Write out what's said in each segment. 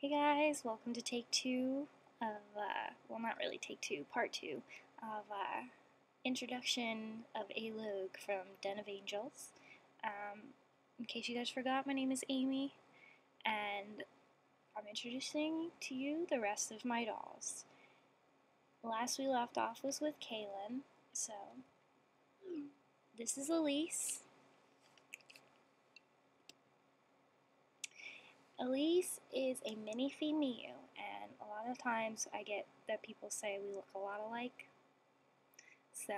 Hey guys, welcome to take two of, well, not really take two, part two of introduction of Alog from Den of Angels. In case you guys forgot, my name is Amy, and I'm introducing to you the rest of my dolls. Last we left off was with Kaylin, so this is Elise. Elise is a Minifee Miu, and a lot of times I get that people say we look a lot alike. So,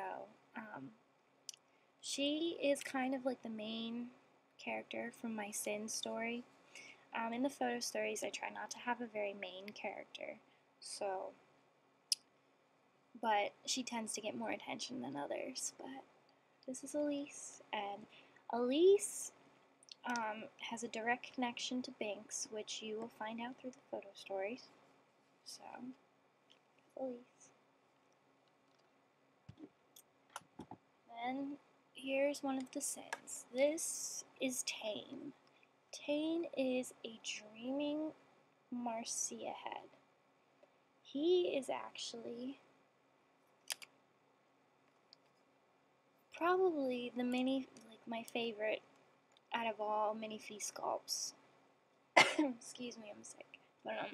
she is kind of like the main character from my Sin story. In the photo stories, I try not to have a very main character, so, but she tends to get more attention than others. But this is Elise, and Elise has a direct connection to Binks, which you will find out through the photo stories. So, Elise. Then here's one of the Sins. This is Tane. Tane is a dreaming Marcia head. He is actually probably the my favorite out of all Minifee sculpts. Excuse me, I'm sick. But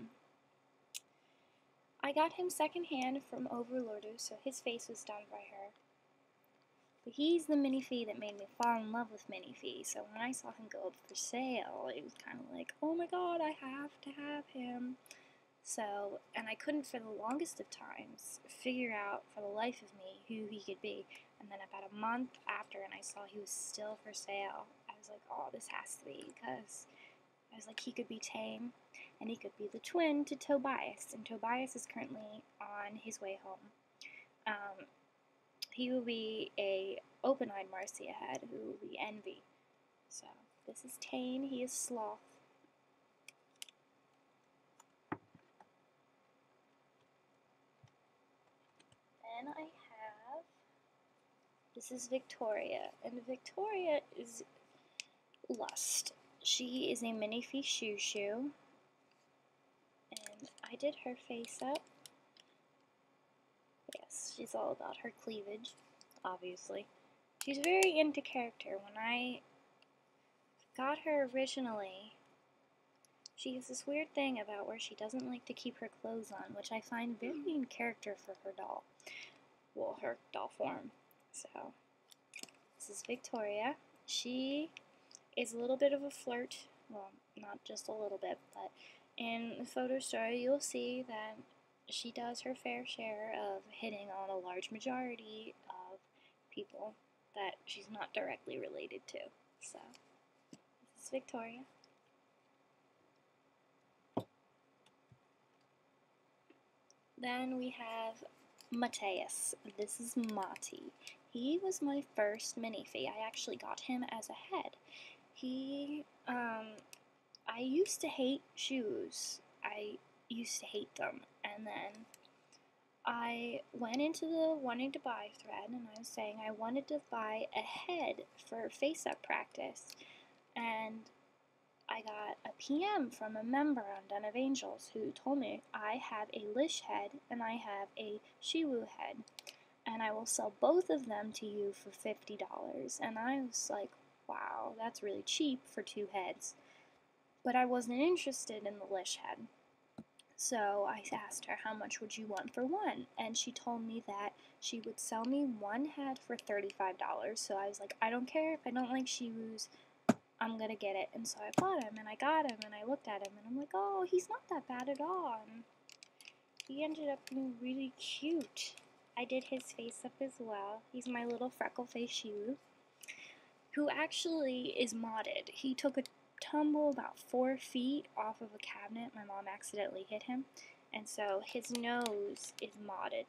I got him secondhand from Overlordu, so his face was done by her. But he's the Minifee that made me fall in love with Minifee, so when I saw him go up for sale, it was kind of like, oh my god, I have to have him. So, and I couldn't for the longest of times figure out for the life of me who he could be. And then about a month after, and I saw he was still for sale, I was like, oh, this has to be, because I was like, he could be Tane, and he could be the twin to Tobias, and Tobias is currently on his way home. He will be a open-eyed Marcia head who will be Envy. So, this is Tane, he is Sloth. Then I have, this is Victoria, and Victoria is Lust. She is a Minifee Shoo Shoo, and I did her face up. Yes, she's all about her cleavage, obviously. She's very into character. When I got her originally, she has this weird thing about where she doesn't like to keep her clothes on, which I find very in character for her doll. Well, her doll form. So, this is Victoria. She is a little bit of a flirt. Well, not just a little bit, but in the photo story, you'll see that she does her fair share of hitting on a large majority of people that she's not directly related to. So, this is Victoria. Then we have Mateus. This is Mati. He was my first Minifee. I actually got him as a head. I used to hate shoes. I used to hate them. And then I went into the wanting to buy thread, and I was saying I wanted to buy a head for face-up practice. And I got a PM from a member on Den of Angels who told me I have a Lish head and I have a Shiwu head, and I will sell both of them to you for $50. And I was like, wow, that's really cheap for two heads. But I wasn't interested in the Lish head. So I asked her, how much would you want for one? And she told me that she would sell me one head for $35. So I was like, I don't care if I don't like Shiwus, I'm gonna get it. And so I bought him, and I got him, and I looked at him, and I'm like, oh, he's not that bad at all. And he ended up being really cute. I did his face up as well. He's my little freckle face Shiwu, who actually is modded. He took a tumble about 4 feet off of a cabinet. My mom accidentally hit him, and so his nose is modded.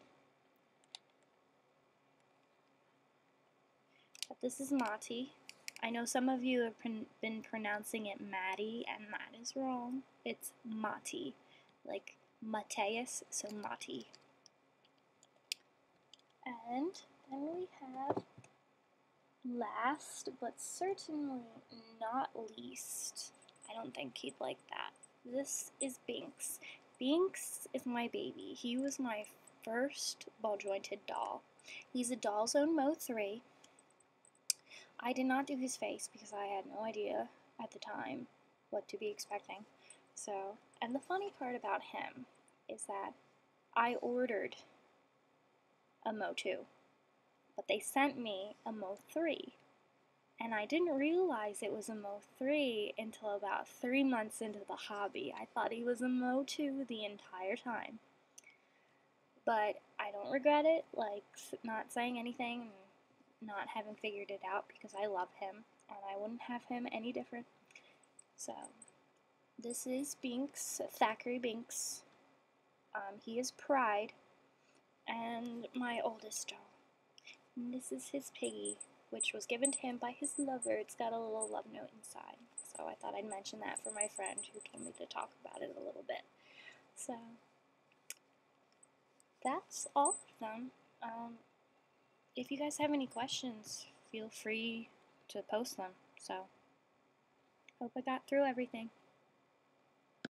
But this is Mati. I know some of you have been pronouncing it Maddie, and that is wrong. It's Mati, like Mateus, so Mati. And then we have, last but certainly not least, I don't think he'd like that, this is Binks. Binks is my baby. He was my first ball-jointed doll. He's a Doll Zone Mo 3. I did not do his face because I had no idea at the time what to be expecting. So, and the funny part about him is that I ordered a Mo 2, but they sent me a Mo 3. And I didn't realize it was a Mo 3 until about 3 months into the hobby. I thought he was a Mo 2 the entire time. But I don't regret it, like not saying anything and not having figured it out because I love him and I wouldn't have him any different. So, this is Binks, Thackeray Binks. He is Pride, and my oldest doll. And this is his piggy, which was given to him by his lover. It's got a little love note inside. So I thought I'd mention that for my friend who told me to talk about it a little bit. So that's all of them. If you guys have any questions, feel free to post them. So hope I got through everything.